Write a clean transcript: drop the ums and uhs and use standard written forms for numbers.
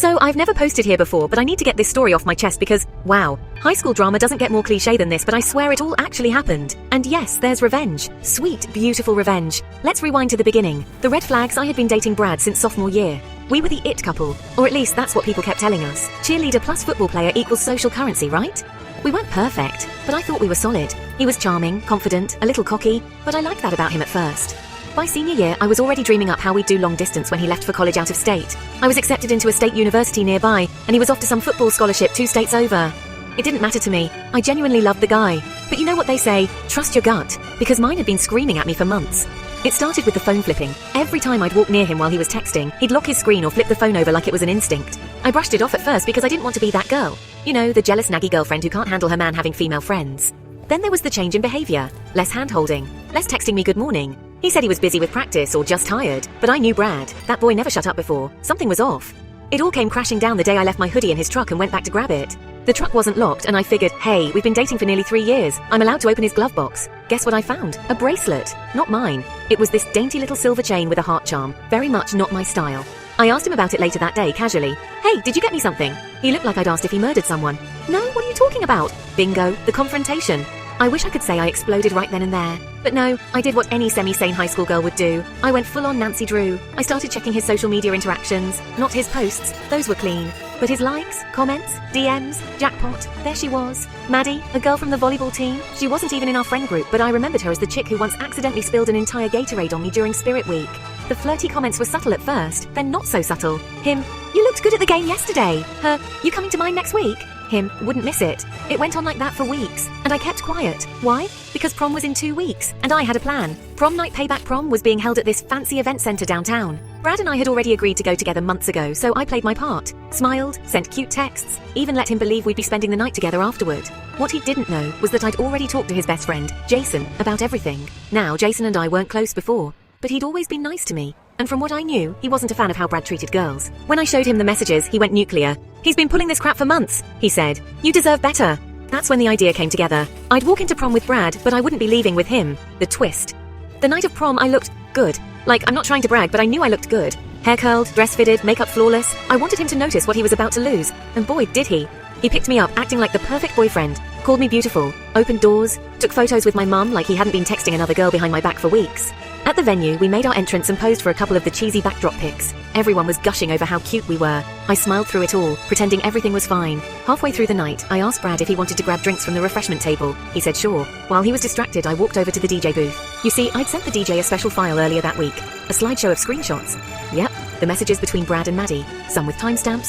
So I've never posted here before, but I need to get this story off my chest because, wow, high school drama doesn't get more cliche than this, but I swear it all actually happened. And yes, there's revenge. Sweet, beautiful revenge. Let's rewind to the beginning. The red flags: I had been dating Brad since sophomore year. We were the it couple, or at least that's what people kept telling us. Cheerleader plus football player equals social currency, right? We weren't perfect, but I thought we were solid. He was charming, confident, a little cocky, but I liked that about him at first. By senior year, I was already dreaming up how we'd do long distance when he left for college out of state. I was accepted into a state university nearby, and he was off to some football scholarship 2 states over. It didn't matter to me. I genuinely loved the guy. But you know what they say, trust your gut, because mine had been screaming at me for months. It started with the phone flipping. Every time I'd walk near him while he was texting, he'd lock his screen or flip the phone over like it was an instinct. I brushed it off at first because I didn't want to be that girl. You know, the jealous naggy girlfriend who can't handle her man having female friends. Then there was the change in behavior. Less hand-holding, less texting me good morning. He said he was busy with practice or just tired, but I knew Brad. That boy never shut up before. Something was off. It all came crashing down the day I left my hoodie in his truck and went back to grab it. The truck wasn't locked and I figured, hey, we've been dating for nearly 3 years. I'm allowed to open his glove box. Guess what I found? A bracelet. Not mine. It was this dainty little silver chain with a heart charm. Very much not my style. I asked him about it later that day, casually. Hey, did you get me something? He looked like I'd asked if he murdered someone. No, what are you talking about? Bingo, the confrontation. I wish I could say I exploded right then and there. But no, I did what any semi-sane high school girl would do. I went full on Nancy Drew. I started checking his social media interactions. Not his posts, those were clean. But his likes, comments, DMs, jackpot, there she was. Maddie, a girl from the volleyball team. She wasn't even in our friend group, but I remembered her as the chick who once accidentally spilled an entire Gatorade on me during Spirit Week. The flirty comments were subtle at first, then not so subtle. Him, you looked good at the game yesterday. Her, you coming to mine next week? Him, wouldn't miss it. It went on like that for weeks, and I kept quiet. Why? Because prom was in 2 weeks, and I had a plan. Prom night payback prom was being held at this fancy event center downtown. Brad and I had already agreed to go together months ago, so I played my part. Smiled, sent cute texts, even let him believe we'd be spending the night together afterward. What he didn't know was that I'd already talked to his best friend, Jason, about everything. Now, Jason and I weren't close before, but he'd always been nice to me. And from what I knew, he wasn't a fan of how Brad treated girls. When I showed him the messages, he went nuclear. He's been pulling this crap for months, he said. You deserve better. That's when the idea came together. I'd walk into prom with Brad, but I wouldn't be leaving with him. The twist. The night of prom, I looked good. Like, I'm not trying to brag, but I knew I looked good. Hair curled, dress fitted, makeup flawless. I wanted him to notice what he was about to lose. And boy, did he. He picked me up, acting like the perfect boyfriend. Called me beautiful. Opened doors. Took photos with my mum like he hadn't been texting another girl behind my back for weeks. At the venue, we made our entrance and posed for a couple of the cheesy backdrop pics. Everyone was gushing over how cute we were. I smiled through it all, pretending everything was fine. Halfway through the night, I asked Brad if he wanted to grab drinks from the refreshment table. He said sure. While he was distracted, I walked over to the DJ booth. You see, I'd sent the DJ a special file earlier that week. A slideshow of screenshots. Yep, the messages between Brad and Maddie. Some with timestamps,